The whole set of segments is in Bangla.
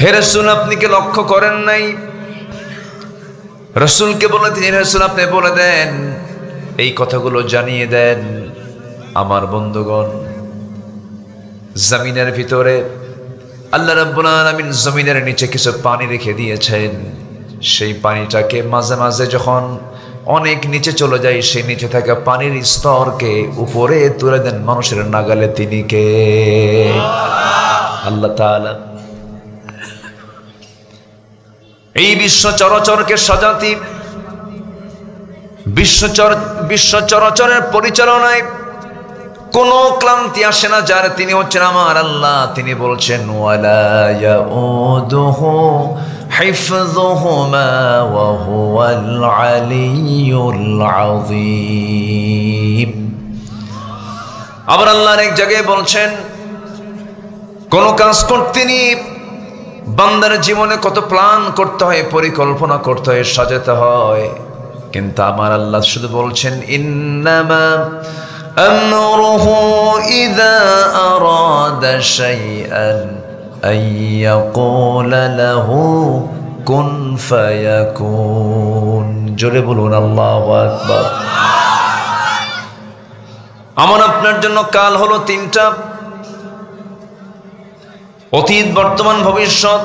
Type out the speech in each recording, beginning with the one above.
হে রাসূল আপনি কি লক্ষ্য করেন নাই? রাসূলকে বলে তিনি রাসূল আপনি বলে দেন, এই কথাগুলো জানিয়ে দেন। আমার বন্ধুগণ, জমিনের ভিতরে আল্লাহ রাব্বুল আলামিন জমিনের নিচে কিছু পানি রেখে দিয়েছেন। সেই পানিটাকে মাঝে মাঝে যখন অনেক নিচে চলে যায়, সেই নিচে থাকা পানির স্তরকে উপরে তুলে দেন মানুষের নাগালে। তিনি কে? আল্লাহ তাআলা। এই বিশ্ব চরাচরকে সাজাতি, বিশ্ব চরাচরের পরিচালনায় কোনো ক্লান্তি আসে না যার, তিনি হচ্ছেন আমার আল্লাহ। তিনি বলছেন ওয়ালা ইয়াউদুহু হিফযুহুমা ওয়া হুয়াল আলিয়্যুল আযীম। আবার আল্লাহ এক জায়গায় বলছেন, কোন কাজ করতে নি বান্দার জীবনে কত প্ল্যান করতে হয়, পরিকল্পনা করতে হয়, সাজাতে হয়, কিন্তু আমার আল্লাহ শুধু বলছেন ইন্নামা আমরুহু ইযা আরাদা শাইআন আইয়াকুলা লাহু কুন ফায়াকুন। জোরে বলুন আল্লাহু আকবার। আমার আপনার জন্য কাল হলো তিনটা, অতীত, বর্তমান, ভবিষ্যৎ।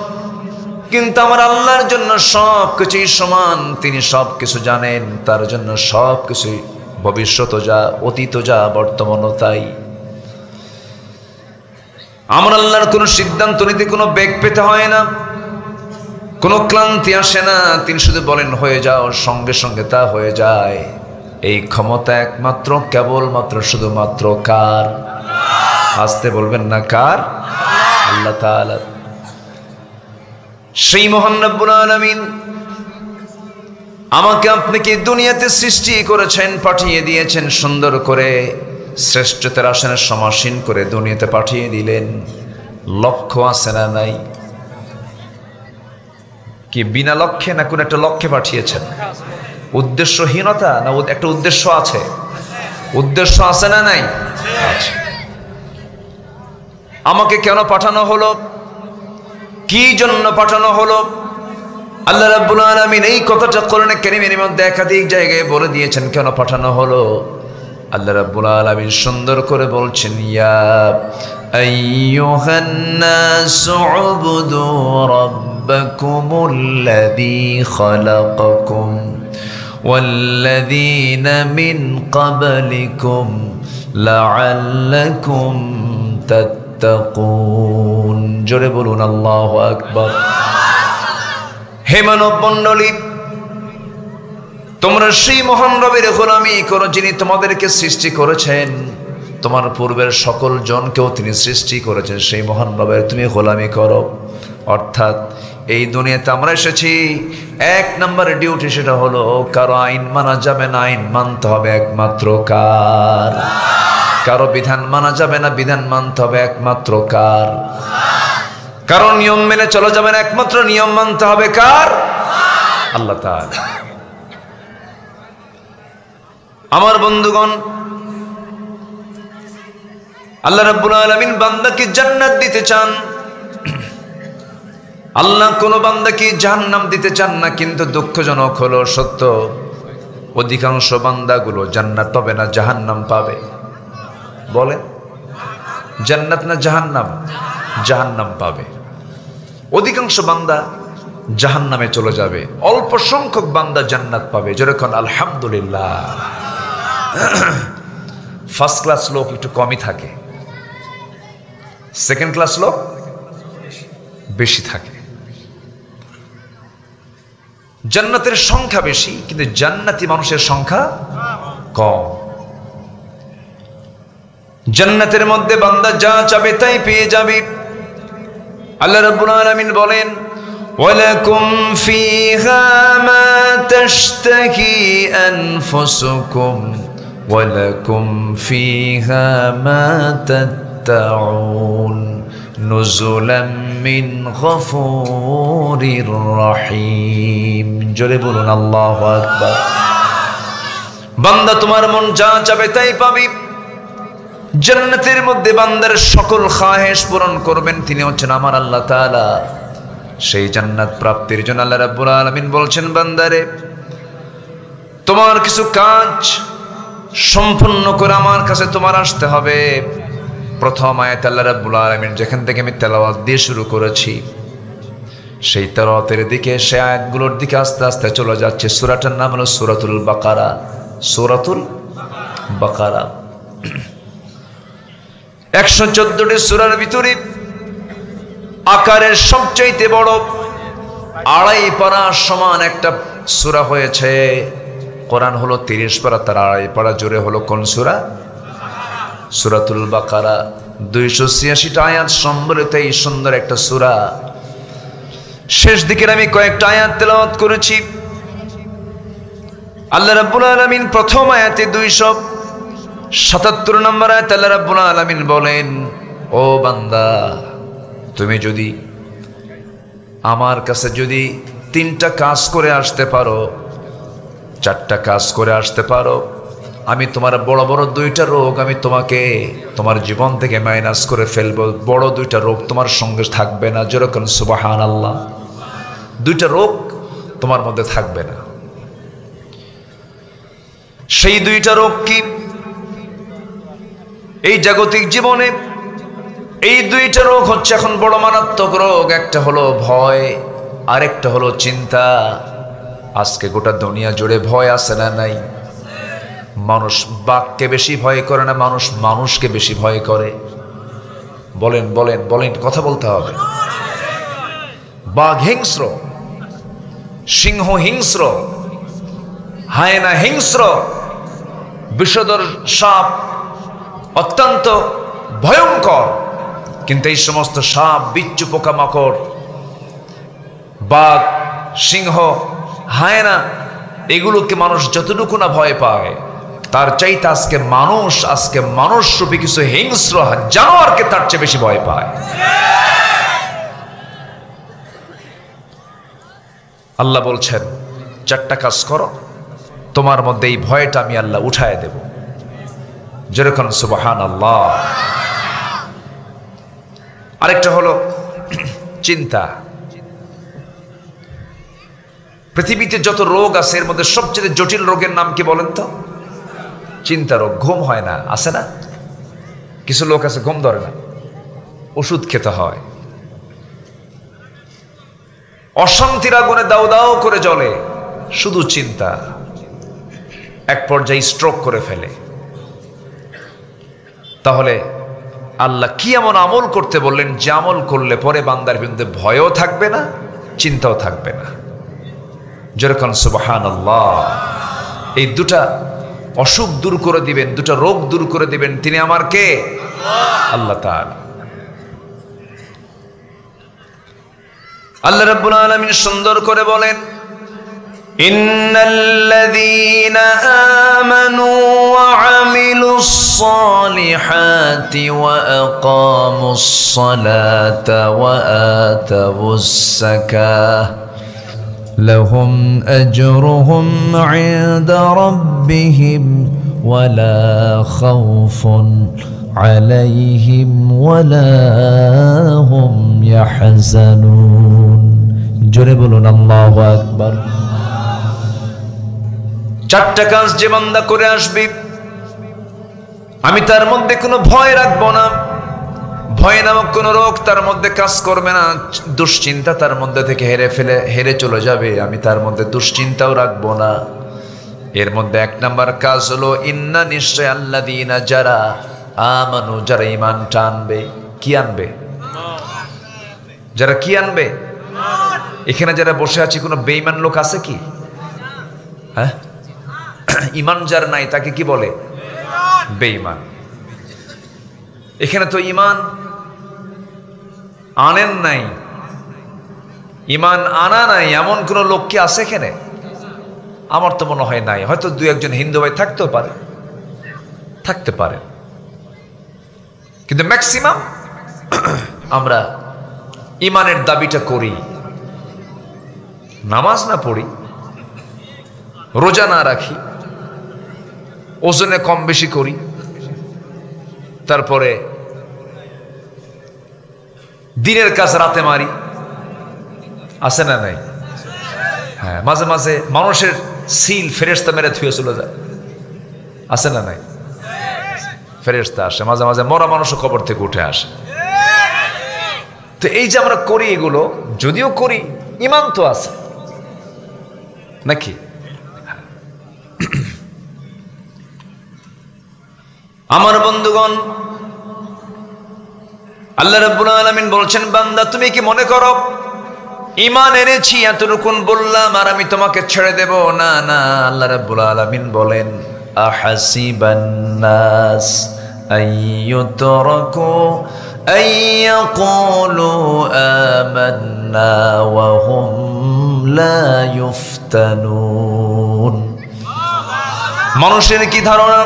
কিন্তু আমার আল্লাহর জন্য সব কিছুই সমান, তিনি সব কিছু জানেন। তার জন্য সব কিছুই, ভবিষ্যৎ যা, অতীত যা, বর্তমানও তাই। আমার আল্লাহর কোনো সিদ্ধান্ত নিতে কোনো বেগ পেতে হয় না, কোনো ক্লান্তি আসে না। তিনি শুধু বলেন হয়ে যাও, সঙ্গে সঙ্গে তা হয়ে যায়। এই ক্ষমতা একমাত্র, কেবলমাত্র, শুধুমাত্র কার? আসতে বলবেন না কার? আল্লাহ তাআলা। সেই মহান রব্বুল আলামিন আমাকে আপনাকে দুনিয়াতে সৃষ্টি করেছেন, পাঠিয়ে দিয়েছেন সুন্দর করে, শ্রেষ্ঠতার আসনে সমাসীন করে দুনিয়াতে পাঠিয়ে দিলেন। লক্ষ্য আছে না নাই? কি বিনা লক্ষ্যে না কোন একটা লক্ষ্যে পাঠিয়েছেন? উদ্দেশ্যহীনতা না একটা উদ্দেশ্য আছে? উদ্দেশ্য আছে না নাই? আছে। আমাকে কেন পাঠানো হলো? কি জন্য পাঠানো হলো? আল্লাহ রাব্বুল আলামিন এই কথাটা কোরআনে কারীমের মধ্যে একাধিক জায়গায় বলে দিয়েছেন কেন পাঠানো হলো। আল্লাহ রাব্বুল আলামিন সুন্দর করে বলছেন, ইয়া আইয়ুহান নাসু উবুদু রাব্বাকুমুল্লাযী খালাকাকুম ওয়াল্লাযীনা মিন ক্বাবলিকুম লাআল্লাকুম তাত্তাকুন। জোরে বলুন আল্লাহু আকবার। হে মানব মণ্ডলী, তোমরা সেই মহান রবের গোলামি করো যিনি তোমাদেরকে সৃষ্টি করেছেন। তোমার পূর্বের সকল জনকেও তিনি সৃষ্টি করেছেন, সেই মহান রবের তুমি গোলামি করো। অর্থাৎ এই দুনিয়াতে আমরা এসেছি, এক নম্বর ডিউটি সেটা হলো কারো আইন মানা যাবে না, আইন মানতে হবে একমাত্র কার? কারো বিধান মানা যাবে না, বিধান মানতে হবে একমাত্র কার? কারো নিয়ম মেনে চলা যাবে না, একমাত্র নিয়ম মানতে হবে কার? আল্লাহ তাআলা। আমার বন্ধুগণ, আল্লাহ রাব্বুল আলামিন বান্দাকে জান্নাত দিতে চান। আল্লাহ কোন বান্দাকে জাহান্নাম দিতে চান না। কিন্তু দুঃখজনক হলো সত্য, অধিকাংশ বান্দাগুলো জান্নাত পাবে না, জাহান্নাম পাবে। বলে জান্নাত না জাহান্নাম? জাহান্নাম পাবে। অধিকাংশ বান্দা জাহান্নামে চলে যাবে, অল্প সংখ্যক বান্দা জান্নাত পাবে। যেরকম আলহামদুলিল্লাহ। ফার্স্ট ক্লাস লোক একটু কমই থাকে, সেকেন্ড ক্লাস লোক বেশি থাকে। জান্নাতের সংখ্যা বেশি, কিন্তু জান্নাতি মানুষের সংখ্যা কম। জান্নাতের মধ্যে বান্দা যা চাবে তাই পেয়ে যাবে। আল্লাহ রাব্বুল আলামিন বলেন, ওয়ালাকুম ফিহা মা তাশতাহি আনফুসুকুম ওয়ালাকুম ফিহা মা তাত্তাউন নুজুলাম মিন গফুরির রহিম। জোরে বলুন আল্লাহু আকবার। বান্দা তোমার মন যা চাবে তাই পাবে। জান্নাতের মধ্যে বান্দার সকল খাহেশ পূরণ করবেন তিনি হচ্ছেন আমার আল্লাহ তাআলা। সেই জান্নাত প্রাপ্তির জন্য আল্লাহ রাব্বুল আলামিন বলছেন, বান্দারে তোমার কিছু কাজ সম্পূর্ণ করে আমার কাছে তোমার আসতে হবে। প্রথম আয়াত আল্লাহ রাব্বুল আলামিন যেখান থেকে আমি তেলাওয়াত দিয়ে শুরু করেছি, সেই তেলাওয়াতের দিকে, সেই আয়াতগুলোর দিকে আস্তে আস্তে চলে যাচ্ছে। সূরাটার নাম হলো সূরাতুল বাকারা। সূরাতুল বাকারা 114টি সূরার ভিতরে আকারের সবচাইতে বড় 2.5 পারা সমান একটা সূরা হয়েছে। কোরআন হলো 30 পারা, তার 2.5 পারা জুড়ে হলো কোন সূরা? সূরাতুল বাকারা। 286টা আয়াত সম্বলিত এই সুন্দর একটা সূরা। শেষ দিকের আমি কয়েকটা আয়াত তেলাওয়াত করেছি। আল্লাহ রাব্বুল আলামিন প্রথম আয়াতে 277 নম্বর আয়াত আল্লাহ রাব্বুল আলামিন বলেন, ও বান্দা, তুমি যদি আমার কাছে যদি 3টা কাজ করে আসতে পারো, 4টা কাজ করে আসতে পারো, আমি তোমার বড় বড় 2টা রোগ আমি তোমাকে তোমার জীবন থেকে মাইনাস করে ফেলবো। বড় 2টা রোগ তোমার সঙ্গে থাকবে না। যেরকম সুবহানাল্লাহ, 2টা রোগ তোমার মধ্যে থাকবে না। সেই 2টা রোগ কি? এই জাগতিক জীবনে এই 2টা রোগ হচ্ছে এখন বড় মারাত্মক রোগ। একটা হলো ভয়, আরেকটা হলো চিন্তা। আজকে গোটা দুনিয়া জুড়ে ভয় আছে না নাই? মানুষ বাঘকে বেশি ভয় করে না, মানুষ মানুষকে বেশি ভয় করে। বলেন বলেন বলেন, কথা বলতে হবে। বাঘ হিংস্র, সিংহ হিংস্র, হায়না হিংস্র, বিষধর সাপ অত্যন্ত ভয়ঙ্কর। কিন্তু এই সমস্ত সাপ, বিচ্ছু, পোকামাকড়, বাঘ, সিংহ, হায়না, এগুলোকে মানুষ যতটুকু না ভয় পায়, তার চাইতে আজকে মানুষ রূপী কিছু হিংস্র জানোয়ারকে তার চেয়ে বেশি ভয় পায়। আল্লাহ বলছেন, 4টা কাজ করো, তোমার মধ্যে এই ভয়টা আমি আল্লাহ উঠায় দেব। যেরকম সুবহানাল্লাহ। আরেকটা হলো চিন্তা। পৃথিবীতে যত রোগ আছে এর মধ্যে সবচেয়ে জটিল রোগের নাম কি বলেন তো? চিন্তা রোগ। ঘুম হয় না, আছে না? কিছু লোক আছে ঘুম ধরে না, ওষুধ খেতে হয়। অশান্তির আগুনে দাও দাও করে জ্বলে, শুধু চিন্তা। এক পর্যায়ে স্ট্রোক করে ফেলে। তাহলে আল্লাহ কি এমন আমল করতে বললেন যে আমল করলে পরে বান্দার বিরুদ্ধে ভয়ও থাকবে না, চিন্তাও থাকবে না? যেরকম সুবহানাল্লাহ। এই 2টা অসুখ দূর করে দিবেন, 2টা রোগ দূর করে দিবেন তিনি আমার কে? আল্লাহ তাআলা। আল্লাহ রাব্বুল আলামিন সুন্দর করে বলেন, ইন্নাল্লাযীনা আমানু ওয়া আমিলুস সালিহাতি ওয়া আকামুস সালাতা ওয়া আতাউস যাকাহ লাহুম আজরুহুম ইনদা রাব্বিহিম ওয়ালা খাউফুন আলাইহিম ওয়ালা হুম ইয়াহজানুন। জোরে বলুন আল্লাহু আকবার। 4টা কাজ যে বান্দা করে আসবে, আমি তার মধ্যে কোনো ভয় রাখবো না। ভয় নামক কোন রোগ তার মধ্যে কাজ করবে না। দুশ্চিন্তা তার মধ্যে থেকে হেরে চলে যাবে। আমি তার মধ্যে দুশ্চিন্তাও রাখবো না। এর মধ্যে 1 নাম্বার কাজ হলো, ইন্না নিশ্চয় আল্লাযীনা, যারা আমানু, যারা ঈমানটা আনবে। কি আনবে? যারা কি আনবে? এখানে যারা বসে আছে কোনো বেঈমান লোক আছে কি? হ্যাঁ, ঈমান যার নাই তাকে কি বলে? বেঈমান। এখানে তো ঈমান আনেন নাই, ঈমান আনা নাই এমন কোন লোক কি আছে এখানে? আমার তো মনে হয় নাই। হয়তো 2-1 হিন্দু ভাই থাকতেও পারে, থাকতে পারে, কিন্তু ম্যাক্সিমাম আমরা ঈমানের দাবিটা করি। নামাজ না পড়ি, রোজা না রাখি, ওজনে কম বেশি করি, তারপরে দিনের কাজ রাতে মারি, আছে না নাই? হ্যাঁ, মাঝে মাঝে মানুষের সিল ফেরেশতা মেরে থুয়ে চলে যায়, আছে না নাই? ফেরেশতা আসে মাঝে মাঝে, মরা মানুষও কবর থেকে উঠে আসে। তো এই যে আমরা করি এগুলো, যদিও করি, ইমান তো আছে নাকি? আমার বন্ধুগণ, আল্লাহ রাব্বুল আলামিন বলছেন, বান্দা তুমি কি মনে করো ঈমান এনেছি এতটুকু বললাম আর আমি তোমাকে ছেড়ে দেব? না না, আল্লাহ রাব্বুল আলামিন বলেন, আহাসিবান নাস আইয়ুতরাকু আইয়াকুলু আমান্না ওয়া হুম লা ইফতানুন। মানুষের কি ধারণা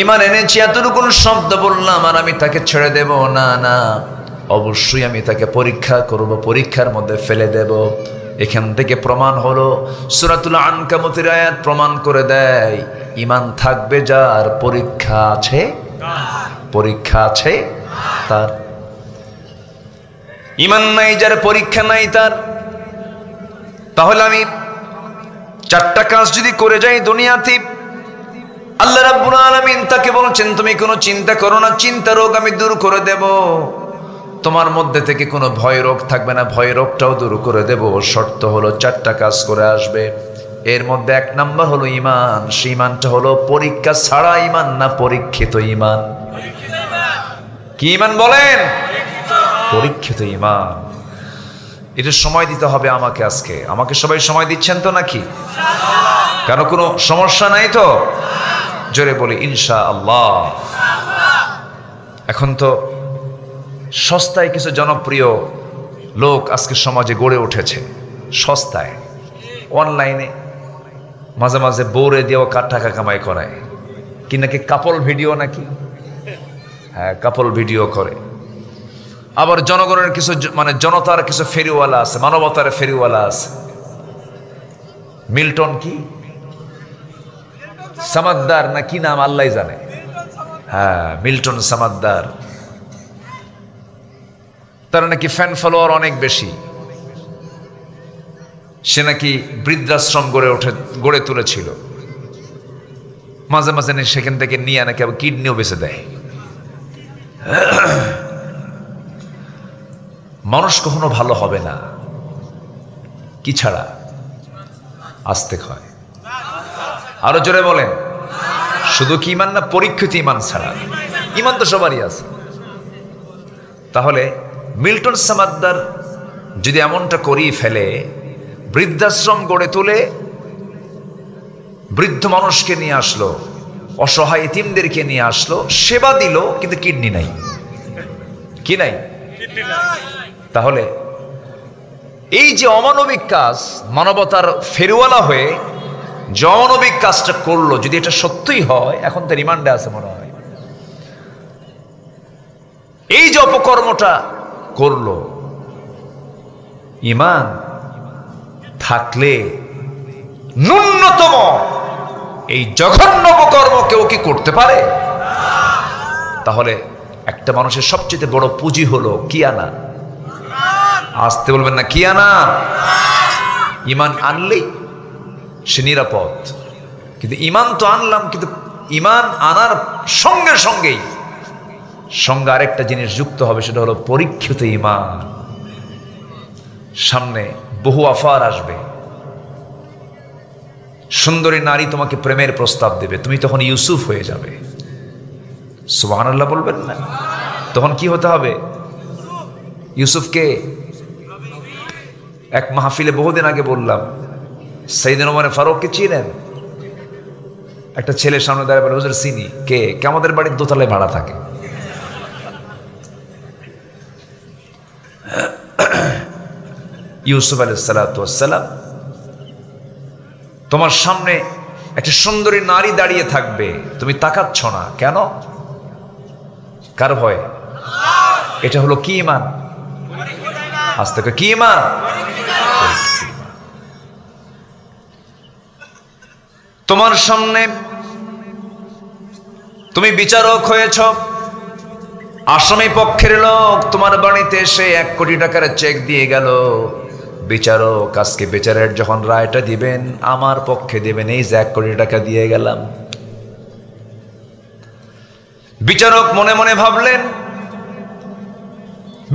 ঈমান এনেছি এতটুকু শব্দ বললাম আর আমি তাকে ছেড়ে দেব? না না, অবশ্যই আমি তাকে পরীক্ষা করব, পরীক্ষার মধ্যে ফেলে দেব। এখান থেকে প্রমাণ হলো, সূরাতুল আনকাবুতের আয়াত প্রমাণ করে দেয়, ঈমান থাকবে যার, পরীক্ষা আছে, পরীক্ষা আছে তার। ঈমান নাই যার, পরীক্ষা নাই তার। তাহলে আমি 4টা কাজ যদি করে যাই দুনিয়াতে, আল্লাহ রাব্বুল আলামিন তাকে বলছেন, তুমি কোনো চিন্তা করো না, চিন্তা রোগ আমি দূর করে দেব। তোমার মধ্যে থেকে কোনো ভয় রোগ থাকবে না, ভয় রোগটাও দূর করে দেব। শর্ত হলো 4টা কাজ করে আসবে। এর মধ্যে 1 নাম্বার হলো ঈমান। সেই ঈমানটা হলো পরীক্ষা ছাড়া ঈমান না, পরীক্ষিত ঈমান। কি ঈমান বলেন? পরীক্ষিত ঈমান। এটা সময় দিতে হবে আমাকে। আজকে আমাকে সবাই সময় দিচ্ছেন তো নাকি? কেন, কোনো সমস্যা নাই তো? জোরে বলি ইনশাআল্লাহ। এখন তো সস্তায় কিছু জনপ্রিয় লোক আজকে সমাজে গড়ে উঠেছে, সস্তায় অনলাইনে মাঝে মাঝে বউরে দিয়েও টাকা কামাই করায়, কি নাকি কাপল ভিডিও নাকি? হ্যাঁ, কাপল ভিডিও করে। আবার জনগণের কিছু, মানে জনতার কিছু ফেরিওয়ালা আছে, মানবতার ফেরিওয়ালা আছে। মিল্টন কি সামাদ্দার না কি নাম আল্লাহ জানে। হ্যাঁ, মিল্টন সামাদ্দার। তার নাকি ফ্যান ফলোয়ার অনেক বেশি। সে নাকি বৃদ্ধাশ্রম গড়ে তুলেছিল। মাঝে মাঝে সেখান থেকে নিয়ে নাকি আবার কিডনিও বেঁচে দেয়। মানুষ কখনো ভালো হবে না কি ছাড়া? আস্তে হয়। আরো জোরে বলেন, শুধু কি ঈমান না, পরীক্ষিত ঈমান ছাড়া? ঈমান তো সবারই আছে। তাহলে মিল্টন সামাদ্দার যদি এমনটা করিয়ে ফেলে, বৃদ্ধাশ্রম গড়ে তুলে বৃদ্ধ মানুষকে নিয়ে আসলো, অসহায় এতিমদেরকে নিয়ে আসলো, সেবা দিল, কিন্তু কিডনি নাই। কি নাই? তাহলে এই যে অমানবিক কাজ, মানবতার ফেরিওয়ালা হয়ে যে অমানবিক কাজটা করলো, যদি এটা সত্যই হয়, এখন তো রিমান্ডে আছে মনে হয়, এই যে অপকর্মটা করলো, ঈমান থাকলে ন্যূনতম এই জঘন্য অপকর্ম কেউ কি করতে পারে? তাহলে একটা মানুষের সবচেয়ে বড় পুঁজি হলো কি আনা? আসতে বলবেন না, কি আনা? ঈমান আনলেই সে নিরাপদ। কিন্তু ঈমান তো আনলাম, কিন্তু ঈমান আনার সঙ্গে সঙ্গেই সঙ্গে আরেকটা জিনিস যুক্ত হবে, সেটা হলো পরীক্ষিত ঈমান। সামনে বহু অফার আসবে, সুন্দরী নারী তোমাকে প্রেমের প্রস্তাব দেবে, তুমি তখন ইউসুফ হয়ে যাবে। সুবহানাল্লাহ বলবেন না? তখন কি হতে হবে? ইউসুফকে এক মাহফিলে বহুদিন আগে বললাম, সাইয়েদনা ওমর ফারুককে চিনেন? একটা ছেলের সামনে দাঁড়িয়ে বলে, হুজুর চিনি। কে? আমাদের বাড়ির দোতলায় ভাড়া থাকে। ইউসুফ আলাইহিস সালাতু ওয়াস সালাম, তোমার সামনে একটা সুন্দরী নারী দাঁড়িয়ে থাকবে, তুমি তাকাচ্ছ না কেন? কার ভয়? এটা হলো কি ঈমান? আজ থেকে কি ঈমান? তোমার সামনে তুমি বিচারক হয়েছ, আসামি পক্ষের লোক তোমার বাড়িতে এসে 1 কোটি টাকার চেক দিয়ে গেল, বিচারক আজকে বিচারের যখন রায়টা দিবেন আমার পক্ষে দিবেন, এই যে 1 কোটি টাকা দিয়ে গেলাম। বিচারক মনে মনে ভাবলেন,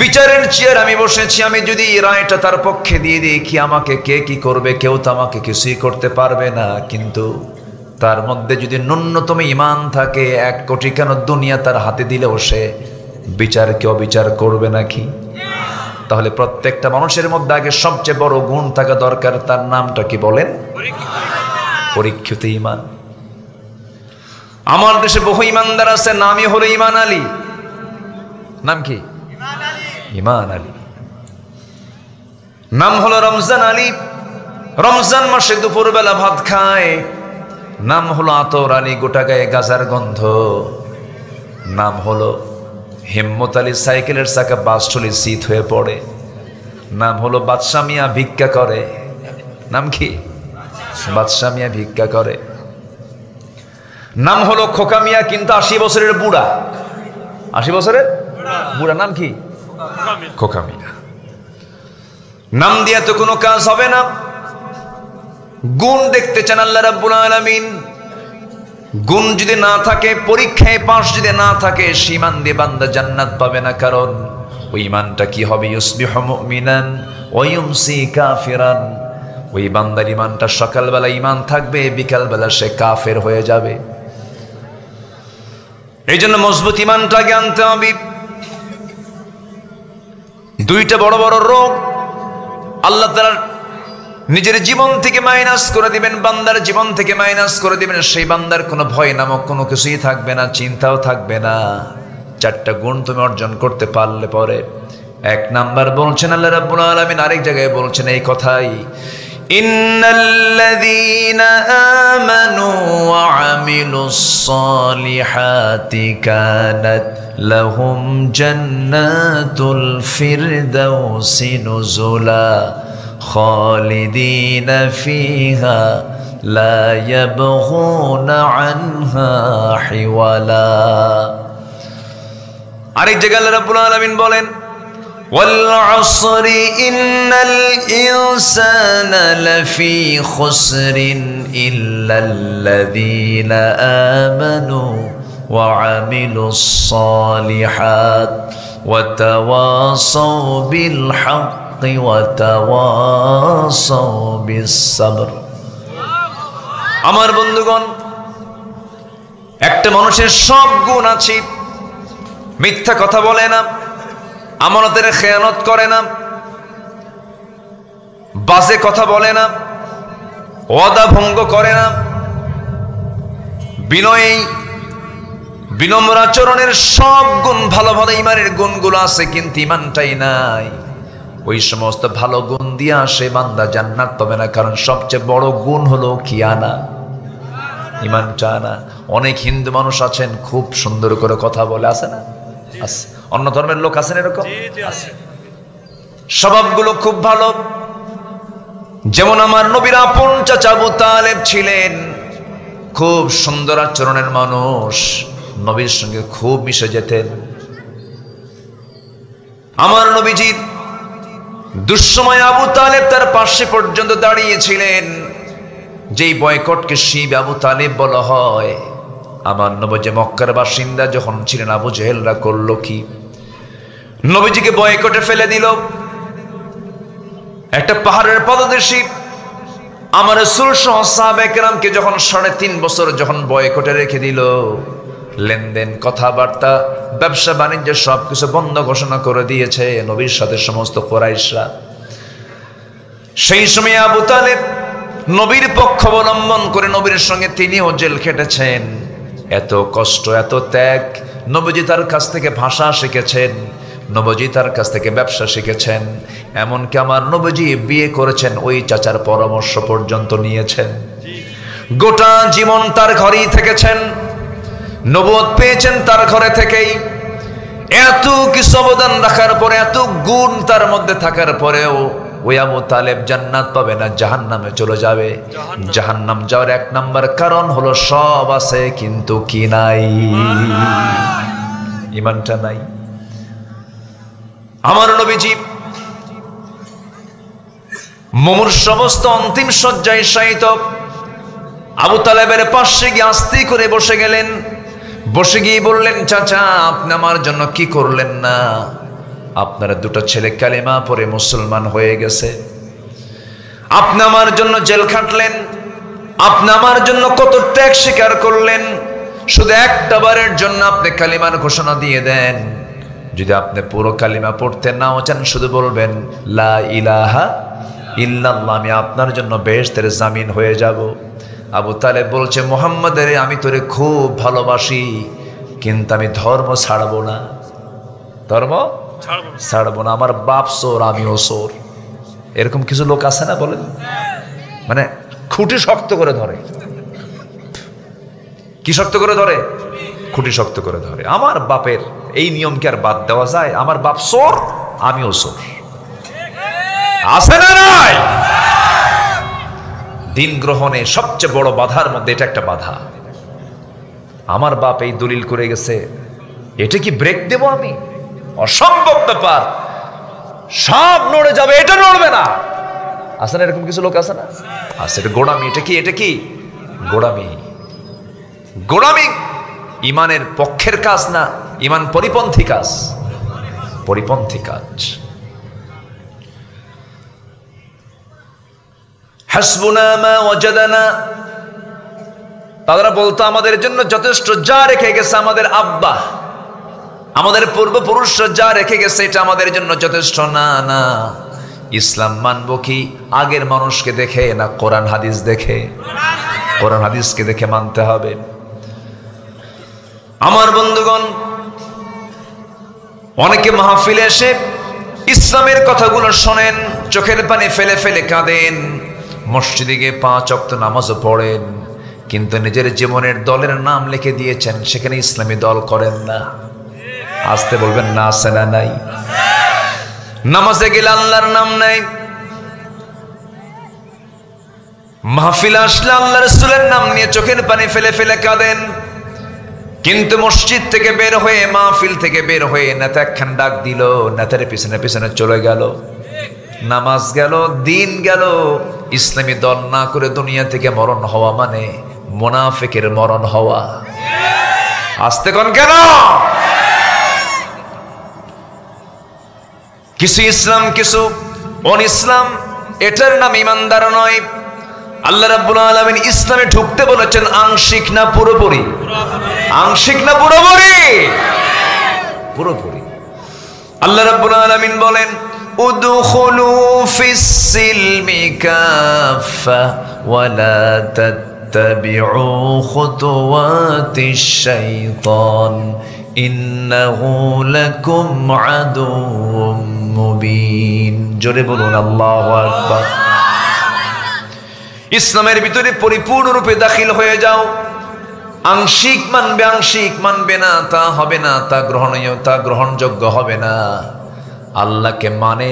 বিচারের চেয়ার আমি বসেছি, আমি যদি রায়টা তার পক্ষে দিয়ে দিই কি আমাকে কে কি করবে, কেউ তো আমাকে কিছুই করতে পারবে না। কিন্তু তার মধ্যে যদি ন্যূনতম ঈমান থাকে, 1 কোটি কেন দুনিয়া তার হাতে দিলেও সে বিচারকে অবিচার করবে নাকি? তাহলে প্রত্যেকটা মানুষের মধ্যে আগে সবচেয়ে বড় গুণ থাকা দরকার, তার নামটা কি বলেন? পরীক্ষিত ঈমান। আমার দেশে বহু ঈমানদার আছে, নামই হলো ঈমান আলী। নাম কি? ঈমান আলী। নাম হলো রমজান আলী, রমজান মাসে দুপুরবেলা ভাত খায়। নাম হলো আতর আলী, গোটা গায়ে গাজার গন্ধ। নাম হলো হিম্মত আলী, সাইকেলের চাকা বাসটলি শীত হয়ে পড়ে। নাম হলো বাদশা মিয়া, ভিক্ষা করে। নাম কি? বাদশা মিয়া ভিক্ষা করে। নাম হলো খোকা মিয়া, কিন্তু 80 বছরের বুড়া। 80 বছরের বুড়া, নাম কি? খোকা মিয়া। নাম দিয়া তো কোনো কাজ হবে না। গুণ দেখতে চান আল্লাহ রাব্বুল আলামিন। গুণ যদি না থাকে, পরীক্ষায় পাশ যদি না থাকে, ঈমান দিয়ে বান্দা জান্নাত পাবে না। কারণ ওই ঈমানটা কি হবে? ইউসবিহু মুমিনান ওয়া ইউমসি কাফিরান। ওই বান্দার ঈমানটা সকালবেলা ঈমান থাকবে, বিকালবেলা সে কাফের হয়ে যাবে। এই জন্য মজবুত ঈমানটাকে আনতে হবে। 2টা বড় বড় রোগ আল্লাহ তাআলা নিজের জীবন থেকে মাইনাস করে দিবেন, বান্দার জীবন থেকে মাইনাস করে দিবেন। সেই বান্দার কোনো ভয় নামক কোনো কিছুই থাকবে না, চিন্তাও থাকবে না। 4টা গুণ তুমি অর্জন করতে পারলে পরে 1 নাম্বার বলছেন আল্লাহ রাব্বুল আলামিন, আরেক জায়গায় বলছেন এই কথাই, ইন্নাল্লাযীনা আমানু ওয়া আমিলুস সালিহাতি কানাত লাহুম জান্নাতুল ফিরদাউসি নুজুলা খালিদিনা ফিহা লা ইয়াবগুনা আনহা হিওয়ালা। আরেক জায়গায় আল্লাহ রাব্বুল আলামিন বলেন, ওয়াল আসরি ইন্নাল ইনসানা লাফি খুসরিন ইল্লাল্লাযীনা আমানু ওয়া আমিলুস সালিহাত ওয়া তাওয়াসাউ বিল হাক্কি ওয়া তাওয়াসাউ বিস সাবর। আমার বন্ধুগণ, একটা মানুষের সব গুণ আছে। মিথ্যা কথা বলে না, আমানতের খেয়ানত করে না, বাজে কথা বলে না, ওয়াদা ভঙ্গ করে না, বিনয়ী বিনম্র আচরণের সব গুণ ভালো ভালো ঈমানের গুণগুলো আছে, কিন্তু ঈমানটাই নাই। ওই সমস্ত ভালো গুণ দিয়ে আসে বান্দা জান্নাত পাবে না। কারণ সবচেয়ে বড় গুণ হলো খিয়ানা, ঈমানটা আনা। অনেক হিন্দু মানুষ আছেন খুব সুন্দর করে কথা বলে, আছে না? আছে। অন্য ধর্মের লোক আছেন এরকম? স্বভাবগুলো খুব ভালো। যেমন আমার নবীর আপন চাচা আবু তালেব ছিলেন খুব সুন্দর আচরণের মানুষ, নবীর সঙ্গে খুব মিশে যেতেন। আমার নবীজির দুঃসময় আবু তালেব তার পাশে পর্যন্ত দাঁড়িয়েছিলেন। যেই বয়কটকে শিব আবু তালেব বলা হয়। আমার নবী মক্কার বাসিন্দা যখন ছিলেন, আবু জেহেলরা করলো কি? নবীজিকে বয়কটে ফেলে দিল। একটা পাহাড়ের পদদেশে আমার রাসূল সহ সাহাবায়ে কেরামকে যখন 3.5 বছর যখন বয়কটে রেখে দিল, লেনদেন কথাবার্তা ব্যবসা বাণিজ্য সবকিছু বন্ধ ঘোষণা করে দিয়েছে নবীর সাথে সমস্ত কুরাইশরা। সেই সময় আবু তালেব নবীর পক্ষ অবলম্বন করে নবীর সঙ্গে তিনিও জেল খেটেছেন। এত কষ্ট, এত ত্যাগ। নবীজি তার কাছ থেকে ভাষা শিখেছেন, নবীজি তার কাছ থেকে ব্যবসা শিখেছেন। এমনকি আমার নবীজি বিয়ে করেছেন, ওই চাচার পরামর্শ পর্যন্ত নিয়েছেন। গোটা জীবন তার ঘরেই থেকেছেন, নবুয়ত পেয়েছেন তার ঘরে থেকেই। এত কিছু অবদান রাখার পরে, এত গুণ তার মধ্যে থাকার পরেও ওই আবু তালেব জান্নাত পাবে না, জাহান্নামে চলে যাবে। জাহান্নাম যাওয়ার 1 নাম্বার কারণ হলো সব আছে কিন্তু কি নাই? ঈমানটা নাই। আমার নবীজি মুমূর্ষ সমস্ত অন্তিম শয্যায় শায়িত আবু তালেবের পাশে গিয়ে আস্তে করে বসে গেলেন। বসে গিয়ে বললেন, চাচা আপনি আমার জন্য কি করলেন না? আপনার দুটো ছেলে কালেমা পড়ে মুসলমান হয়ে গেছে, আপনি আমার জন্য জেল খাটলেন, আপনি আমার জন্য কত ত্যাগ স্বীকার করলেন, শুধু একটা বারের জন্য আপনি কালিমার ঘোষণা দিয়ে দেন। যদি আপনি পুরো কালিমা পড়তে নাও চান, শুধু বলবেন লা ইলাহা ইল্লাল্লাহ, আমি আপনার জন্য বেহেশতের জামিন হয়ে যাব। আবু তালেব বলছে, মুহাম্মদের আমি তোরে খুব ভালোবাসি, কিন্তু আমি ধর্ম ছাড়বো না, ধর্ম ছাড়বো না। আমার বাপ চোর, আমিও চোর। এরকম কিছু লোক আছে না, বলেন? মানে খুঁটি শক্ত করে ধরে। কি শক্ত করে ধরে? খুঁটি শক্ত করে ধরে। আমার বাপের এই নিয়মকে আর বাদ দেওয়া যায়? আমার বাপ চোর, আমিও চোর। আছে না নাই? দিন গ্রহণে সবচেয়ে বড় বাধার মধ্যে এটা একটা বাধা। আমার বাপ এই দলিল করে গেছে, এটা কি ব্রেক দেব আমি? অসম্ভব ব্যাপার, সব নড়ে যাবে, এটা নড়বে না। আছে না এরকম কিছু লোক? আছে না? আছে। এটা গোড়ামি। এটা কি গোড়ামি? গোড়ামি ইমানের পক্ষের কাজ না, ইমান পরিপন্থী কাজ, পরিপন্থী কাজ। হাসবুনা মা ওয়াজাদানা, তারা বলতো আমাদের জন্য যথেষ্ট, যা রেখে গেছে আমাদের আব্বা, আমাদের পূর্বপুরুষরা যা রেখে গেছে এটা আমাদের জন্য যথেষ্ট। না না, ইসলাম মানবো কি আগের মানুষকে দেখে, না কোরআন হাদিস দেখে? কোরআন হাদিসকে দেখে মানতে হবে। আমার বন্ধুগণ, অনেকে মাহফিলে এসে ইসলামের কথাগুলো শোনেন, চোখের পানি ফেলে ফেলে কাঁদেন, মসজিদে গিয়ে 5 ওয়াক্ত নামাজও পড়েন, কিন্তু নিজের জীবনের দলের নাম লিখে দিয়েছেন, সেখানে ইসলামী দল করেন না। আসতে বলবেন না, আছে না নাই? নামাজে গেলে আল্লাহর নাম নাই, মাহফিল আসলে আল্লাহ রাসূলের নাম নিয়ে চোখের পানি ফেলে ফেলে কাঁদেন, কিন্তু মসজিদ থেকে বের হয়ে, মাহফিল থেকে বের হয়ে নেতা একখান ডাক দিল, নেতার পিছনে পিছনে চলে গেল, নামাজ গেল, দিন গেল, ইসলামী দল না করে দুনিয়া থেকে মরণ হওয়া মানে মুনাফিকের মরণ হওয়া। আসতে কোন কেন? কিছু ইসলাম, কিছু অন ইসলাম, এটার নাম ইমানদার নয়। আল্লাহ রাব্বুল আলামিন ইসলামে ঢুকতে বলেছেন আংশিক না পুরোপুরি? আংশিক না পুরোপুরি? পুরোপুরি। আল্লাহ রাব্বুল আলামিন বলেন, উদখুলু ফিস সিলমি কাফা ওয়া লা তাত্তাবিউ খুতুওয়াতিশ শাইতান ইন্নাহু লাকুম আদুউম মুবিন। জোরে বলুন আল্লাহু আকবার। ইসলামের ভিতরে পরিপূর্ণরূপে দাখিল হয়ে যাও। আংশিক মানবে, আংশিক মানবে না, তা হবে না, তা গ্রহণীয়, তা গ্রহণযোগ্য হবে না। আল্লাহকে মানে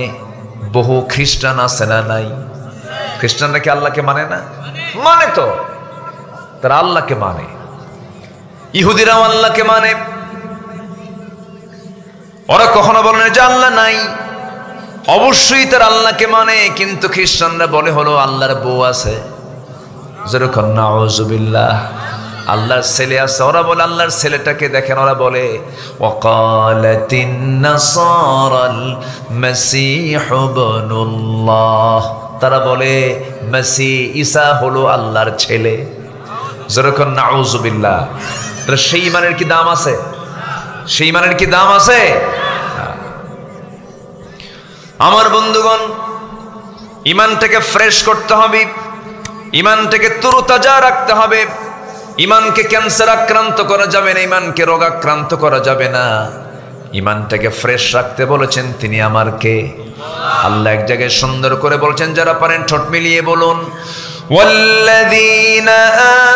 বহু খ্রিস্টান আছে না নাই? খ্রিস্টানরা কি আল্লাহকে মানে না? মানে তো, তারা আল্লাহকে মানে। ইহুদিরাও আল্লাহকে মানে। ওরা কখনো বলে না যে আল্লাহ নাই, অবশ্যই তারা আল্লাহকে মানে, কিন্তু খ্রিস্টানরা বলে হলো আল্লাহর বউ আছে, যেরকম নাউযুবিল্লাহ, আল্লাহর ছেলে আছে। ওরা বলে আল্লাহর ছেলেটাকে দেখেন, ওরা বলে ওয়াকালাতিন নাসারাল মাসীহ ইবনুল্লাহ, তারা বলে মাসীহ ঈসা হলো আল্লাহর ছেলে, যেরকম নাউযুবিল্লাহ। তাহলে সেই ইমানের কি দাম আছে? সেই ইমানের কি দাম আছে? আমার বন্ধুগণ, ইমানটাকে ফ্রেশ করতে হবে, ইমানটাকে তরুতাজা রাখতে হবে। ইমানকে ক্যান্সার আক্রান্ত করা যাবে না, ইমানকে রোগাক্রান্ত করা যাবে না। ইমানটাকে ফ্রেশ রাখতে বলেছেন তিনি আমার কে? আল্লাহ এক জায়গায় সুন্দর করে বলছেন, যারা পারেন ঠোঁট মিলিয়ে বলুন, ওয়াল্লাযীনা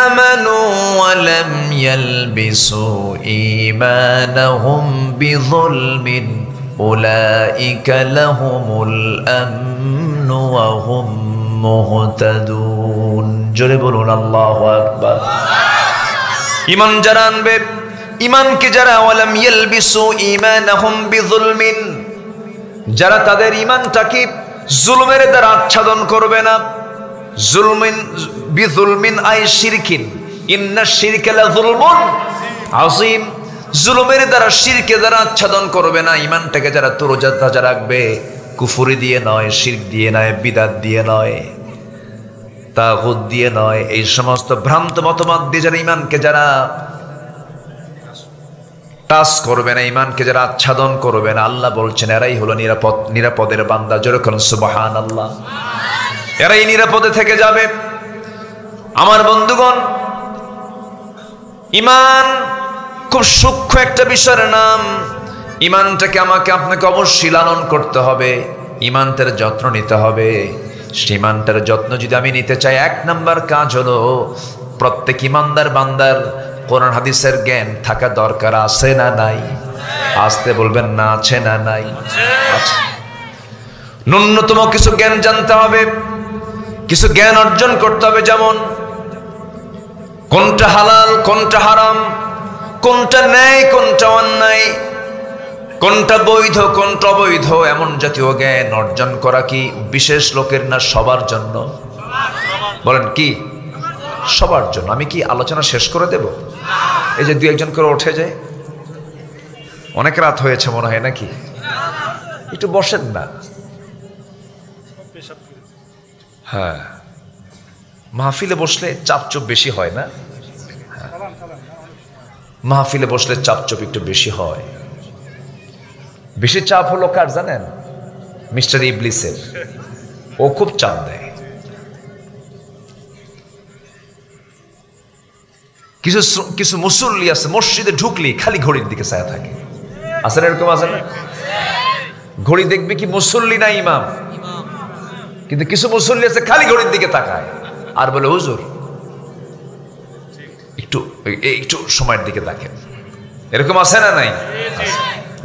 আমানু ওয়া লাম ইয়ালবিসু ঈমানাহুম বিযুলমিন উলাইকা লাহুমুল আমনু ওয়া হুম মুহতাদুন। জোরে বলুন আল্লাহু আকবার। ঈমান যারা আনবে, ঈমানকে যারা ওয়ালাম ইয়ালবিসু ঈমানাহুম বিযুলমিন, যারা তাদের ঈমানটাকে জুলুমের দ্বারা আচ্ছাদন করবে না। জুলমিন বিজুলমিন আই শিরকিন ইন্না শিরকা লাযুলমুন আযীম। জুলুমের দ্বারা শিরকে দ্বারা আচ্ছাদন করবে না। ঈমানটাকে যারা তরুজাতা রাখবে, কুফরি দিয়ে নয়, শিরক দিয়ে নয়, বিদআত দিয়ে নয়, তাগুত দিয়ে নয়, এই সমস্ত ভ্রান্ত মতবাদ দিয়ে যারা ঈমানকে যারা টাচ করবে না, ঈমানকে যারা আচ্ছাদন করবে না, আল্লাহ বলছেন এরাই হলো নিরাপদের বান্দা। জোরে বলুন সুবহানাল্লাহ। এরাই নিরাপদে থেকে যাবে। আমার বন্ধুগণ, ঈমান খুব সূক্ষ্ম একটা বিষয়ের নাম। ঈমানটাকে আমাকে আপনাকে অবশ্যই লালন করতে হবে, ঈমানটার যত্ন নিতে হবে। সেই ঈমানটার যত্ন যদি আমি নিতে চাই, এক নাম্বার কাজ হলো প্রত্যেক ঈমানদার বান্দার কোরআন হাদিসের জ্ঞান থাকা দরকার। আছে না নাই? আসতে বলবেন না, আছে না নাই? আছে। ন্যূনতম কিছু জ্ঞান জানতে হবে, কিছু জ্ঞান অর্জন করতে হবে। যেমন কোনটা হালাল, কোনটা হারাম, কোনটা ন্যায়, কোনটা অন্যায়, কোনটা বৈধ, কোনটা অবৈধ, এমন জাতীয় জ্ঞান অর্জন করা কি বিশেষ লোকের না সবার জন্য? বলেন কি সবার জন্য? আমি কি আলোচনা শেষ করে দেব? এই যে দুই একজন করে উঠে যায়, অনেক রাত হয়েছে মনে হয় নাকি? একটু বসেন না। হ্যাঁ, মাহফিলে বসলে চাপচুপ বেশি হয় না? মাহফিলে বসলে চাপচুপ একটু বেশি হয়। বেশি চাপ হলো কার জানেন? মিস্টার ইবলিসের। ও খুব চাপ দেয়। কিছু কিছু মুসল্লি আছে মসজিদে ঢুকলি খালি ঘড়ির দিকে চায়া থাকে। আছে না এরকম? আছে না? ঘড়ি দেখবে কি মুসল্লি না ইমাম? কিন্তু কিছু মুসল্লি আছে খালি ঘড়ির দিকে তাকায় আর বলে হুজুর একটু একটু সময়ের দিকে তাকেন। এরকম আছে না নাই?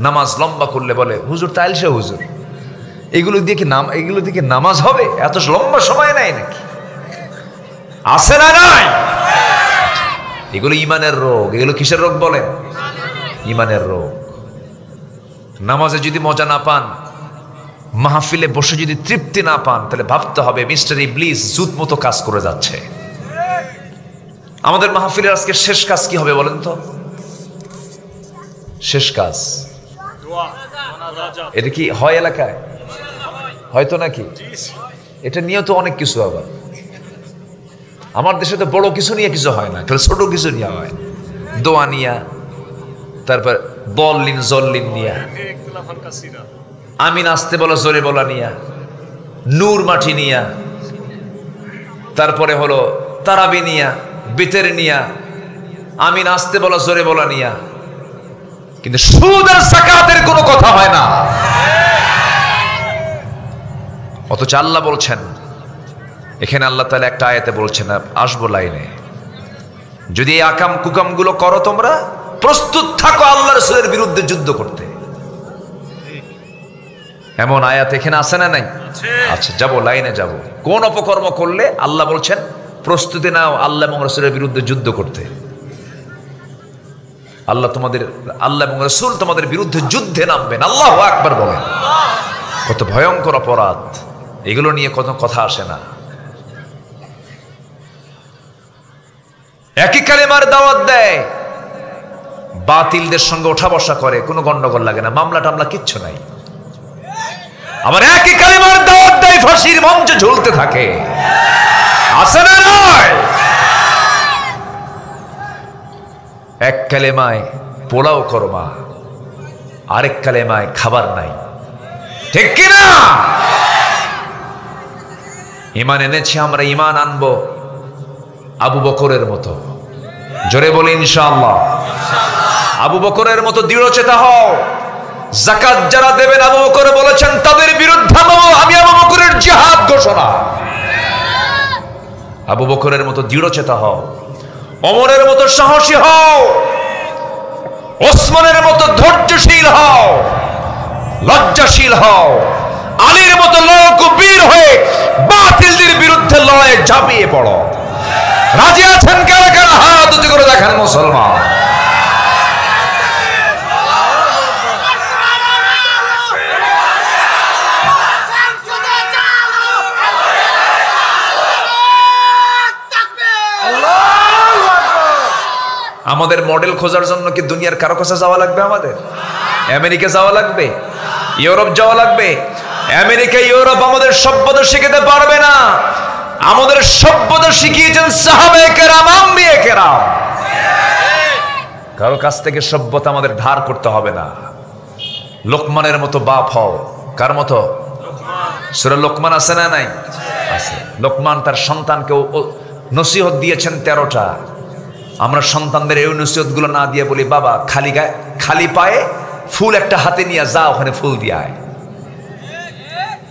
নামাজ লম্বা করলে বলে হুজুর তাইলসে হুজুর, এগুলো দিয়ে কি নামাজ হবে? এত লম্বা সময় নাই নাকি? আছে না নাই? এগুলো ইমানের রোগ। এগুলো কিসের রোগ বলেন? ইমানের রোগ। নামাজে যদি মজা না পান, মাহফিলে বসে যদি তৃপ্তি না পান, তাহলে ভাবতে হবে মিস্টার ইবলিস জুত মতো কাজ করে যাচ্ছে। আমাদের মাহফিলের আজকে শেষ কাজ কি হবে বলেন তো? শেষ কাজ এটা কি হয় এলাকায়? হয়তো নাকি? এটা নিয়ে তো অনেক কিছু। আবার আমার দেশে তো বড় কিছু নিয়ে কিছু হয় না, ছোট কিছু নিয়ে হয়। দোয়া নিয়া, তারপর বললিন জল্লিন নিয়া, আমিন আসতে বলা জোরে বলা নিয়া, নূর মাটি নিয়া, তারপরে হলো তারাবি নিয়া, বেতের নিয়া, আমিন আসতে বলা জোরে বলা নিয়া। কিন্তু সুদ আর যাকাতের কোনো কথা হয় না। অথচ আল্লাহ বলছেন, এখানে আল্লাহ তাআলা একটা আয়াতে বলছেন, আসবো লাইনে, যদি এই আকাম কুকাম গুলো করো তোমরা, প্রস্তুত থাকো আল্লাহ রাসূলের বিরুদ্ধে যুদ্ধ করতে। এমন আয়াত এখানে আছে না নাই? আচ্ছা, যাবো লাইনে যাব। কোন অপকর্ম করলে আল্লাহ বলছেন প্রস্তুতি নাও আল্লাহ এবং রাসূলের বিরুদ্ধে যুদ্ধ করতে। আল্লাহ এবং রাসূল তোমাদের বিরুদ্ধে যুদ্ধে নামবেন। আল্লাহু আকবার বলেন। কত ভয়ঙ্কর অপরাধ! এগুলো নিয়ে কত কথা আসে না। একই কালেমার দাওয়াত দেয়, বাতিলদের সঙ্গে ওঠা বসা করে, কোনো গন্ডগোল লাগে না, মামলা টামলা কিচ্ছু নাই। আবার একই কালেমার দাওয়াত দেয়, ফাঁসির মঞ্চে ঝুলতে থাকে। আছে না নয়? এক কালেমায় পোলাও করমা, আরেক কালেমায় খাবার নাই। ঠিক কিনা? ঈমান এনেছি আমরা, ঈমান আনবো আবু বকরের মতো। জোরে বলি ইনশাআল্লাহ। আবু বকরের মতো দৃঢ়চেতা হও। যাকাত যারা দেবেন, আবু বকর বলেছেন তাদের বিরুদ্ধে আমি আবু বকরের জিহাদ ঘোষণা। আবু বকরের মতো দৃঢ়চেতা হও, ওমরের মতো সাহসী হও, ওসমানের মতো ধৈর্যশীল হও, লজ্জাশীল হও, আলীর মতো লড়াকু বীর হয়ে বাতিলদের বিরুদ্ধে লড়াইয়ে ঝাঁপিয়ে পড়ো। রাজি আছেন কারা কারা? হাত উঁচু করে দেখান মুসলমান। আমাদের মডেল খোঁজার জন্য কি দুনিয়ার কারো কাছে যাওয়া লাগবে? আমাদের আমেরিকা যাওয়া লাগবে? ইউরোপ যাওয়া লাগবে? আমেরিকা ইউরোপ আমাদের সভ্যতা শিখাতে পারবে না। আমাদের সভ্যতা শিখিয়েছেন সাহাবায়ে কেরাম, আম্বিয়ে কেরাম। কারো কাছ থেকে সভ্যতা আমাদের ধার করতে হবে না। লোকমানের মতো বাপ হও। কার মতো? সূরা লোকমান আছে না নাই? আছে। লোকমান তার সন্তানকে নসিহত দিয়েছেন 13টা। আমরা সন্তানদের এই নসিহত গুলো না দিয়ে বলি, বাবা খালি পায়ে ফুল একটা হাতে নিয়ে যা, ওখানে ফুল দিয়ে আয়।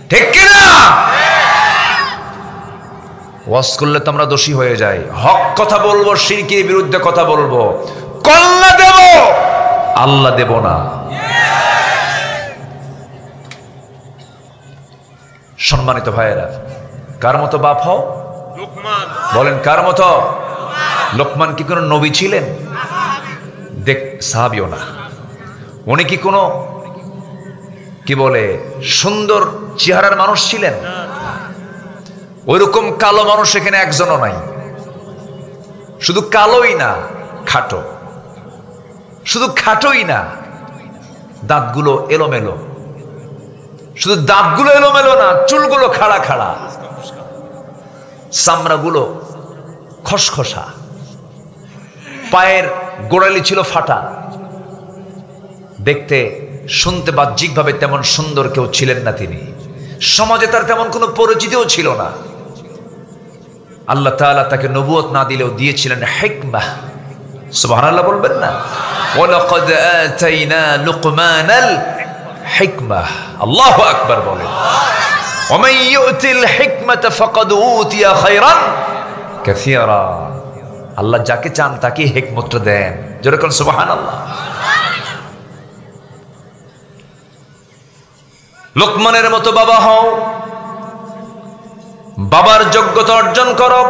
ঠিক কিনা? ওয়াজ করলে তো আমরা দোষী হয়ে যাই। হক কথা বলবো, শিরকের বিরুদ্ধে কথা বলবো। কল্লা দেব, আল্লাহ দেব না। সম্মানিত ভাইয়েরা, কার মতো বাপ হও? বলেন কার মতো? লোকমান কি কোনো নবী ছিলেন? সাহাবীও না। উনি কি কোনো কি বলে সুন্দর চেহারার মানুষ ছিলেন? ওইরকম কালো মানুষ এখানে একজনও নাই। শুধু কালোই না, খাটো। শুধু খাটোই না, দাঁতগুলো এলোমেলো। শুধু দাঁতগুলো এলোমেলো না, চুলগুলো খাড়া খাড়া, চামড়াগুলো খসখসা, পায়ের গোড়ালি ছিল ফাটা। দেখতে শুনতে বাহ্যিকভাবে তেমন সুন্দর কেউ ছিলেন না তিনি। সমাজে তার তেমন কোনো পরিচিতিও ছিল না। আল্লাহ তাআলা তাকে নবুয়ত না দিলেও দিয়েছিলেন হিকমাহ। সুবহানাল্লাহ বলবেন না? ওয়ালাকাদ আতাইনা লুকমানাল হিকমাহ। আল্লাহু আকবার বলেন। ওয়ামান ইউতিল হিকমাতা ফাকাদ উতিয়া খায়রান কাসীরা। আল্লাহ যাকে চান তাকে হিকমতটা দেন। জোরে কোন সুবহানাল্লাহ। লোকমানের মতো বাবা হও, বাবার যোগ্যতা অর্জন করো।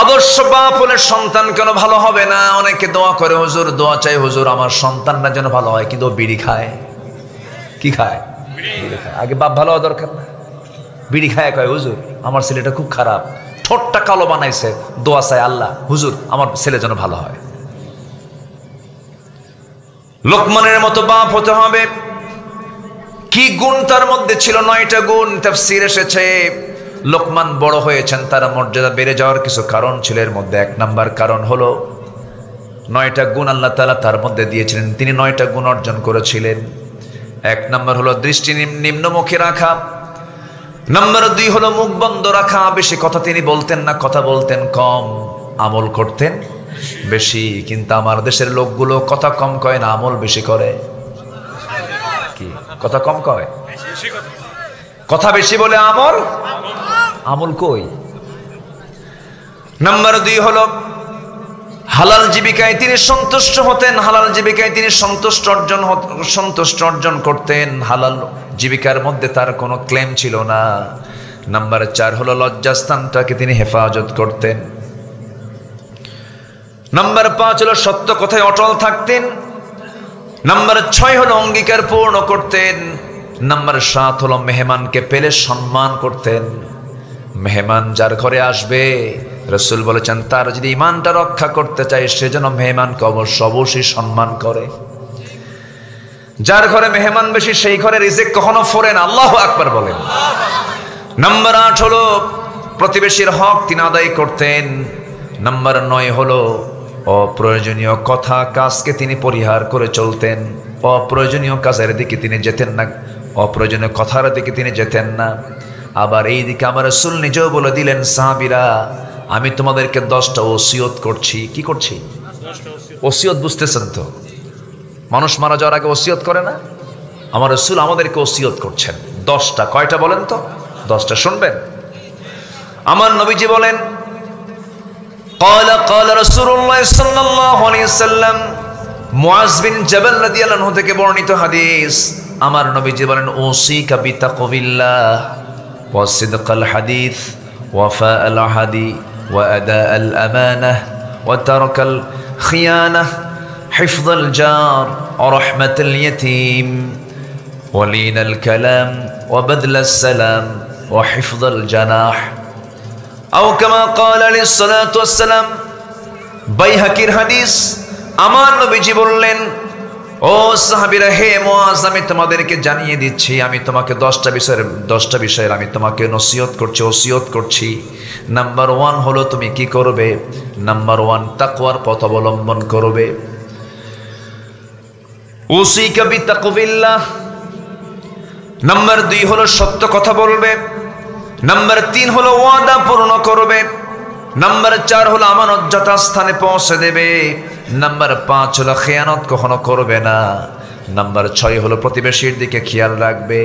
আদর্শ বাপ হলে সন্তান কেন ভালো হবে না? অনেকে দোয়া করে, হুজুর দোয়া চাই হুজুর আমার সন্তানটা যেন ভালো হয়, কিন্তু বিড়ি খায়। কি খায়? বিড়ি খায়। আগে বাপ ভালো হওয়া দরকার না? বিড়ি খায়, কয় হুজুর আমার ছেলেটা খুব খারাপ, ঠোঁটটা কালো বানাইছে, দোয়া চাই আল্লাহ হুজুর আমার ছেলে যেন ভালো হয়। লোকমানের মতো বাপ হতে হবে। কি গুণ তার মধ্যে ছিল? 9টা গুণ তাফসীর এসেছে। লোকমান বড় হয়েছেন, তার মর্যাদা বেড়ে যাওয়ার কিছু কারণ ছিল। এর মধ্যে 1 নাম্বার কারণ হলো 9টা গুণ আল্লাহ তাআলা তার মধ্যে দিয়েছিলেন, তিনি 9টা গুণ অর্জন করেছিলেন। 1 নাম্বার হলো দৃষ্টি নিম্নমুখী রাখা। নাম্বার 2 হলো মুখ বন্ধ রাখা। বেশি কথা তিনি বলতেন না, কথা বলতেন কম, আমল করতেন বেশি। কিন্তু আমার দেশের লোকগুলো কথা কম কয় না, আমল বেশি করে। কি কথা কম কয়? কথা বেশি বলে আমল কই? নাম্বার 2 হলো হালাল জীবিকায় তিনি সন্তুষ্ট হতেন। হালাল জীবিকায় তিনি সন্তুষ্ট অর্জন করতেন। হালাল জীবিকার মধ্যে তার কোনো ক্লেম ছিল না। নাম্বার 4 হলো লজ্জাস্থানটাকে তিনি হেফাজত করতেন। নাম্বার 5 হলো সত্য কথায় অটল থাকতেন। নাম্বার 6 হলো অঙ্গীকার পূর্ণ করতেন। নাম্বার 7 হলো মেহমানকে পেলে সম্মান করতেন। মেহমান যার ঘরে আসবে, রাসূল বলেছেন তার যদি ঈমানটা রক্ষা করতে চায় সে যেন মেহমানকে অবশ্যই সম্মান করে। যার ঘরে মেহমান বেশি সেই ঘরে রিজিক কখনো ফোরে না। আল্লাহু আকবার বলেন। নাম্বার 8 হলো প্রতিবেশীর হক তিনি আদায় করতেন। নাম্বার 9 হলো অপ্রয়োজনীয় কথা কাজকে তিনি পরিহার করে চলতেন। অপ্রয়োজনীয় কাজের দিকে তিনি যেতেন না, অপ্রয়োজনীয় কথার দিকে তিনি যেতেন না। আবার এই দিকে আমার রাসূল নিজেও বলে দিলেন, সাহাবীরা আমি তোমাদেরকে 10টা ওসিয়ত করছি। কি করছি? ওসিয়ত বুঝতেছেন তো? মানুষ মারা যাওয়ার আগে ওসিয়ত করে না? আমার রাসূল আমাদেরকে ওসিয়ত করছেন 10টা। কয়টা বলেন তো? 10টা শুনবেন। আমার নবীজি বলেন, قال رسول الله صلى الله عليه وسلم, মুআজ বিন জাবাল রাদিয়াল্লাহু আনহু থেকে বর্ণিত হাদিস। আমার নবীজি বলেন, উসিকা বিতাকওয়াল্লাহ ওয়া সিদকাল হাদিস ওয়া ফাআল হাদি ওয়া আদাআল আমানাহ ওয়া তারাকাল খিয়ানাহ হিফযাল জার ওয়া রাহমাতাল ইয়াতীম ওয়া লিনাল কালাম ওয়া বাদলাস সালাম ওয়া হিফযাল জানাহ। أو كما قال عليه الصلاة والسلام, বাইহাকির হাদিস, আমার নবীজি বললেন, ও সাহাবীরা, হে মুআজ, আমি তোমাদেরকে জানিয়ে দিচ্ছি, আমি তোমাকে 10টা বিষয়ের আমি তোমাকে নসিহত করছি, ওসিয়ত করছি। নাম্বার 1 হলো তুমি কি করবে? নাম্বার 1 তাকওয়ার পথ অবলম্বন করবে। উসিকা বিতাকওয়াল্লাহ। নাম্বার 2 হলো সত্য কথা বলবে। নাম্বার 3 হলো ওয়াদা পূর্ণ করবে। নাম্বার 4 হলো আমানত যথাস্থানে পৌঁছে দেবে। নাম্বার 5 হলো খেয়ানত কখনো করবে না। নাম্বার 6 হলো প্রতিবেশীর দিকে খেয়াল রাখবে।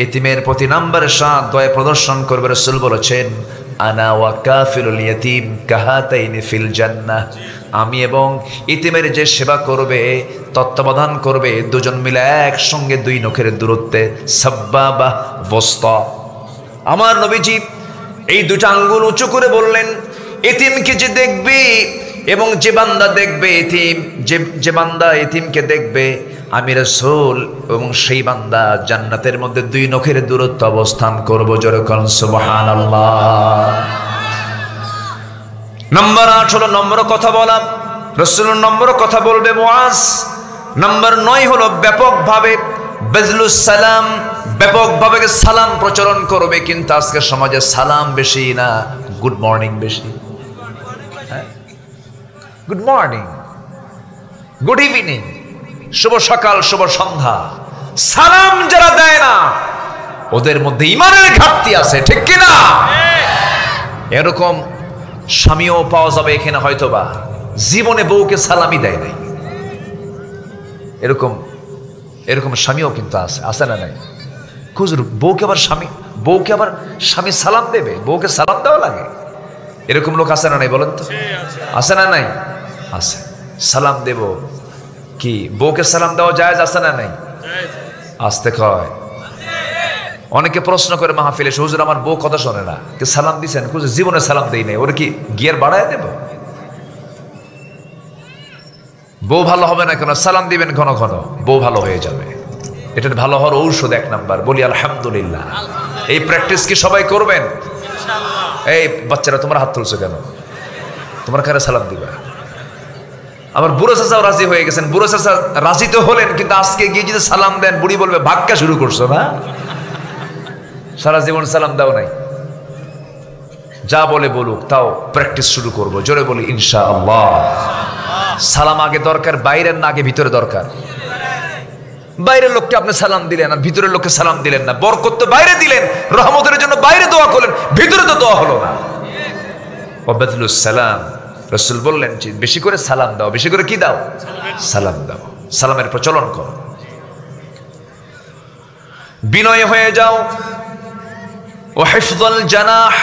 এতিমের প্রতি নাম্বার 7 দয়া প্রদর্শন করবে। রাসূল বলেছেন, আনা ওয়া কাফিলুল ইয়াতীম কাহাতাইনি ফিল জান্নাহ। আমি এবং ইতিমের যে সেবা করবে, তত্ত্বাবধান করবে, দুজন মিলে একসঙ্গে 2 নখের দূরত্বে, সাব্বাবা ওয়াসতা। আমার নবীজি এই 2টা আঙ্গুল উঁচু করে বললেন, এতিমকে যে দেখবে এবং যে বান্দা দেখবে এতিম, যে বান্দা এতিমকে দেখবে, আমি রাসূল এবং সেই বান্দা জান্নাতের মধ্যে 2 নখের দূরত্ব অবস্থান করব। জোরে বলুন সুবহানাল্লাহ। নাম্বার 8 হলো নম্র কথা বলা। রাসূল নম্র কথা বলবে মুআজ। নাম্বার 9 হলো ব্যাপকভাবে বাজলুস সালাম, ব্যাপকভাবে সালাম প্রচলন করবে। কিন্তু আজকে সমাজে সালাম বেশি না, গুড মর্নিং বেশি। গুড মর্নিং, গুড ইভিনিং, শুভ সকাল, শুভ সন্ধ্যা। সালাম যারা দেয় না ওদের মধ্যে ঈমানের ঘাটতি আছে, ঠিক কি না? এরকম স্বামীও পাওয়া যাবে এখানে, হয়তোবা জীবনে বউকে সালামই দেয় নাই। এরকম স্বামীও কিন্তু আছে না নাই? খুঁজুর, বউকে আবার স্বামী সালাম দেবে, বউকে সালাম দেওয়া লাগে। এরকম লোক আছে না নাই বলেন তো? আছে না নাই? আছে। সালাম দেব কি, বউকে সালাম দেওয়া জায়েজ আছে না নাই? আসতে কয়। অনেকে প্রশ্ন করে মাহফিলে, হুজুর আমার বউ কথা শোনে না, কে সালাম দিছেন? জীবনে সালাম দেই নাই, ওর কি গিয়ার বাড়ায় দেব? বউ ভালো হবে না কেন? সালাম দিবেন ঘন ঘন, বউ ভালো হয়ে যাবে। এটার ভালো হওয়ার ঔষধ 1 নাম্বার। বলি আলহামদুলিল্লাহ। এই প্র্যাকটিস কি সবাই করবেন? এই বাচ্চারা তোমরা হাত তুলছো কেন? তোমার কারে সালাম দিবা? আবার বুড়ো চাচাও রাজি হয়ে গেছেন। বুড়ো চাচা রাজি তো হলেন, কিন্তু আজকে গিয়ে যদি সালাম দেন, বুড়ি বলবে ভাগ্যা শুরু করছো না, সারা জীবন সালাম দাও নাই। যা বলে বলুক, তাও প্র্যাকটিস শুরু করবো। জোরে বলি ইনশাআল্লাহ। সালাম আগে দরকার, বাইরের না আগে ভিতরে দরকার? বাইরের লোককে আপনি সালাম দিলেন আর ভিতরের লোককে সালাম দিলেন না। বরকত তো বাইরে দিলেন, রহমতের জন্য বাইরে দোয়া করলেন, ভিতরে তো দোয়া হলো না। ওয়াবাদলুস সালাম, রাসূল বললেন যে বেশি করে সালাম দাও। বেশি করে কি দাও? সালাম দাও। সালামের প্রচলন করো। বিনয় হয়ে যাও। ওয়া হিফযাল জানাহ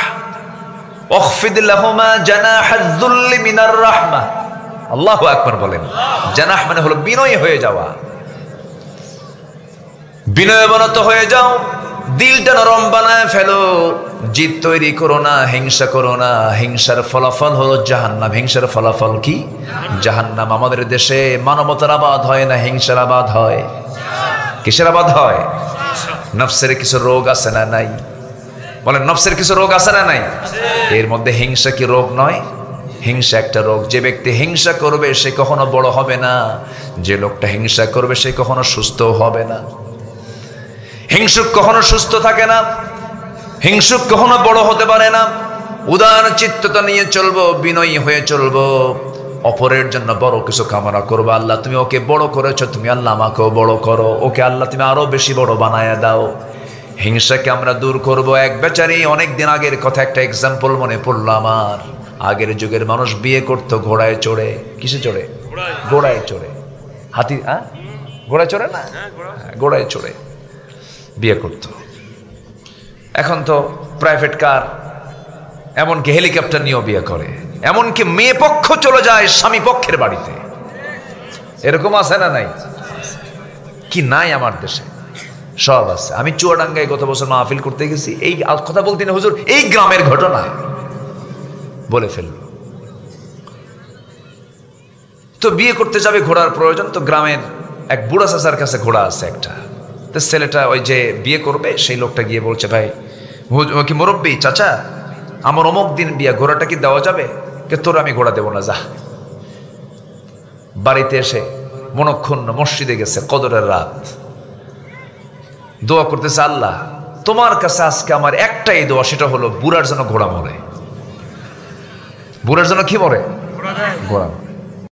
ওয়াখফিদ লাহুমা জানাহায যুল্লি মিনার রাহমাহ। আল্লাহু আকবার বলেন। জানাহ মানে হলো বিনয় হয়ে যাওয়া। বিনয়বনত হয়ে যাও, দিলটা নরম বানায় ফেলো, জিদ তৈরি করো না, হিংসা করো না। হিংসার ফলাফল হলো জাহান্নাম। হিংসার ফলাফল কি? জাহান্নাম। আমাদের দেশে মানবতার আবাদ হয় না, হিংসার আবাদ হয়। কিসের আবাদ হয়? নফসের কিছু রোগ আছে না নাই? বলেন, নফসের কিছু রোগ আছে না নাই? এর মধ্যে হিংসা কি রোগ নয়? হিংসা একটা রোগ। যে ব্যক্তি হিংসা করবে সে কখনো বড় হবে না। যে লোকটা হিংসা করবে সে কখনো সুস্থ হবে না। হিংসুক কখনো সুস্থ থাকে না, হিংসুক কখনো বড় হতে পারে না। উদার চিত্ততা নিয়ে চলবো, বিনয়ী হয়ে চলবো, অপরের জন্য বড় কিছু কামনা করবো। আল্লাহ তুমি ওকে বড় করেছো, তুমি আল্লাহ আমাকেও বড় করো। ওকে আল্লাহ তুমি আরো বেশি বড় বানায় দাও। হিংসাকে আমরা দূর করব। এক বেচারি, অনেকদিন আগের কথা, একটা এক্সাম্পল মনে পড়লো আমার। আগের যুগের মানুষ বিয়ে করতো ঘোড়ায় চড়ে। কিসে চড়ে? ঘোড়ায় চড়ে। হাতি, ঘোড়ায় চড়ে না? ঘোড়ায় চড়ে বিয়ে করত। এখন তো প্রাইভেট কার, এমনকি হেলিকপ্টার নিয়েও বিয়ে করে। এমনকি মেয়ে পক্ষ চলে যায় স্বামী পক্ষের বাড়িতে। এরকম আছে না নাই? কি নাই আমার দেশে? সব আছে। আমি চুয়াডাঙ্গায় গত বছর মাহফিল করতে গেছি, এই কথা বলতে না হুজুর, এই গ্রামের ঘটনা বলে ফেলল। তো বিয়ে করতে যাবে, ঘোড়ার প্রয়োজন। তো গ্রামের এক বুড়া চাচার কাছে ঘোড়া আছে একটা। তো ছেলেটা ওই যে বিয়ে করবে সেই লোকটা গিয়ে বলছে, ভাই কি মুরব্বী চাচা, আমার অমুক দিন বিয়ে, ঘোড়াটা কি দেওয়া যাবে? কে তোর আমি ঘোড়া দেবো না, যা বাড়িতে এসে মনক্ষুণ্ণ মসজিদে গেছে, কদরের রাত, দোয়া করতেছে, আল্লাহ তোমার কাছে আজকে আমার একটাই দোয়া, সেটা হলো বুড়ার জন্য ঘোড়া মরে, বুড়ার জন্য কি মরে, ঘোড়া।